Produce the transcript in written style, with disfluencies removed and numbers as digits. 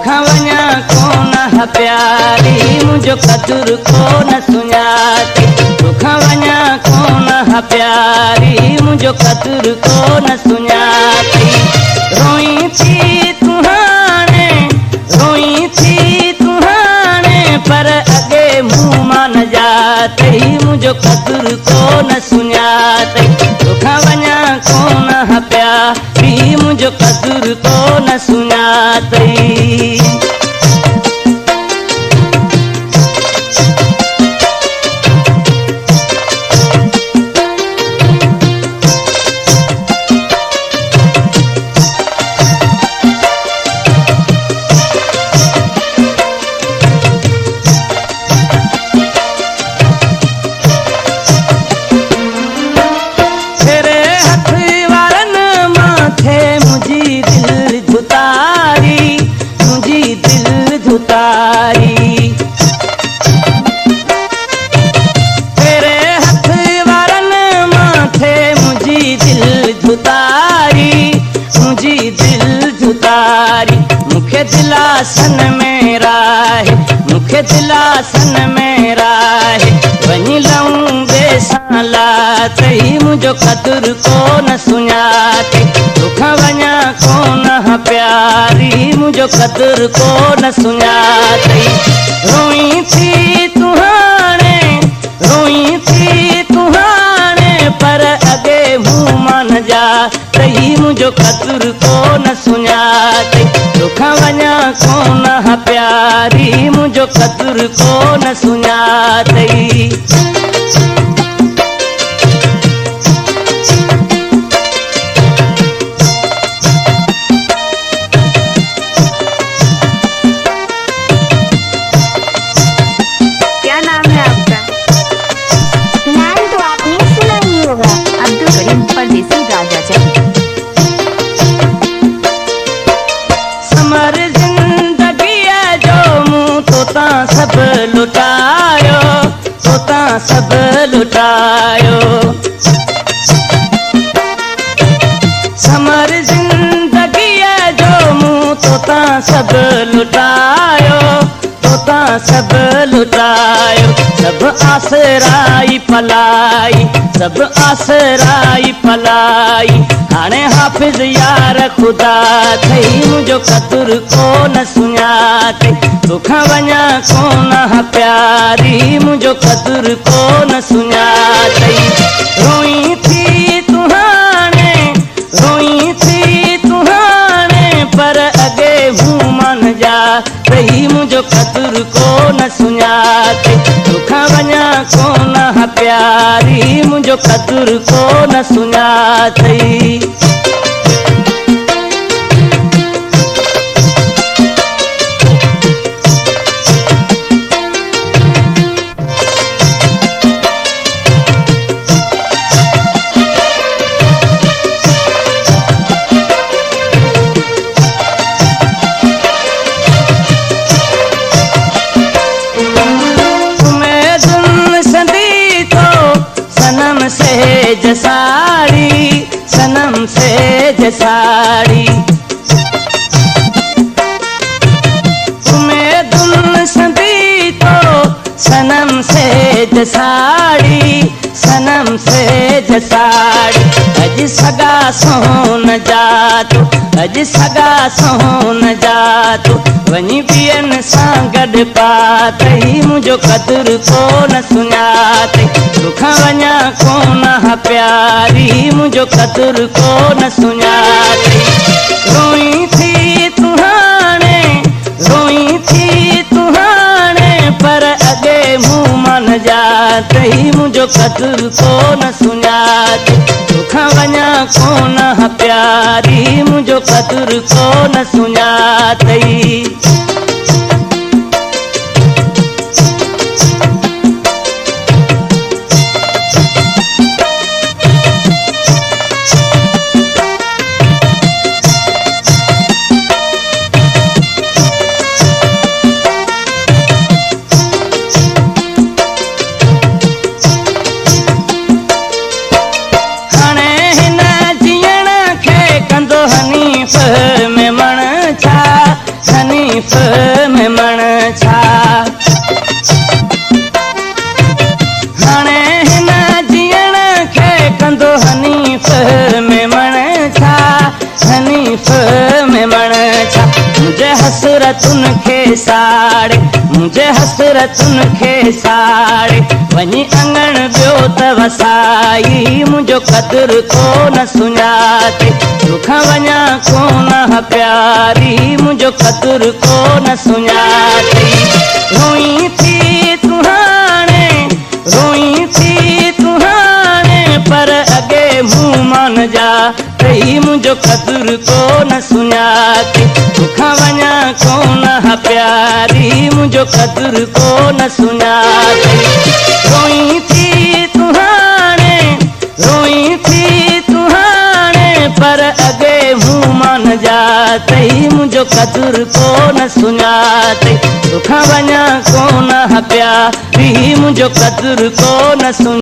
तोखां वञा कोन प्यारी मुंहिंजो कदुर कोन सुञाती तोखां वञा कोन प्यारी मुंहिंजो कदुर कोन सुञाती रोई थी तूं हाणे पर अॻे मुंहुं मां न जाती मुंहिंजो कदुर कोन सुञाती तोखां वञा कोन प्यारी मुंहिंजो कदुर कोन सुञाती। मुखे दिलासन में राहे मुखे दिलासन में राहे वञी लऊं बेसां लाथई मुंहिंजो कदुर कोन सुञाती तोखां वञा कोन प्यारी मुंहिंजो कदुर कोन सुञाती रोई थी तूं हाणे पर अॻे मुंहुं मां न जाती मुंहिंजो कदुर कोन सुञाती तोखां वञा कोन प्यारी मुंहिंजो कदुर कोन सुञाती। क्या नाम है आपका? नाम तो आपने सुना ही होगा, अब्दुल करीम परदेसी राजा चक। समर जिंदगी जो मुँह तोता सब लुटायो तोता सब लुटायो समर जिंदगी जो मुँह तोता सब लुटायो तोता सब लुटायो सब आसराई पलाई हाणे हाफिज़ यार खुदा थई मुंहिंजो कदुर कोन सुञाती तोखां वञा कोन प्यारी मुंहिंजो कदुर कोन सुञाती रोई थी तूं हाणे पर अॻे मुंहुं मां न जाती मुंहिंजो कदुर कोन सुञाती तोखां वञा कोन प्यारी मुंहिंजो कदुर कोन सुञाती। सनम से जसाड़ी तुम्हें दुन संदी तो सनम से जसाड़ी अज सगा सोन जातु वञी ॿियनि सां गॾु पातई मुंहिंजो कदुर कोन सुञाती तोखां वञा कोन प्यारी मुंहिंजो कदुर कोन सुञाती रोई थी तूं हाणे पर अॻे मुंहुं मां न जाती मुंहिंजो कदुर कोन सुञाती तोखां वञा कोन प्यारी मुंहिंजो कदुर कोन सुञाती। में मण छा हनीफ में मण छा हाणे हिन जीअण खे कंदो हनीफ में मण छा हनीफ में मण छा मुंहिंजे हसरतुनि खे साड़े मुंहिंजे हसरतुनि खे साड़े वञी अङण ॿियो त वसाई मुंहिंजो क़दुरु कोन सुञाते तोखां वञा कोन प्यारी मुंहिंजो क़दुरु कोन सुञाते रोई थी तूं हाणे रोई थी तूं हाणे पर अॻे मुंहुं मान जा तई मुंहिंजो क़दुरु कोन सुञाते तोखां वञा कोन प्यारी मुंहिंजो क़दुरु कोन सुञाते रोई थी तूं हाणे रोई थी तूं हाणे पर अॻे मुंहुं मान जा तई मुंहिंजो क़दुरु कोन सुञाते तोखां वञा कोन प्यारी मुंहिंजो क़दुरु कोन सुञाते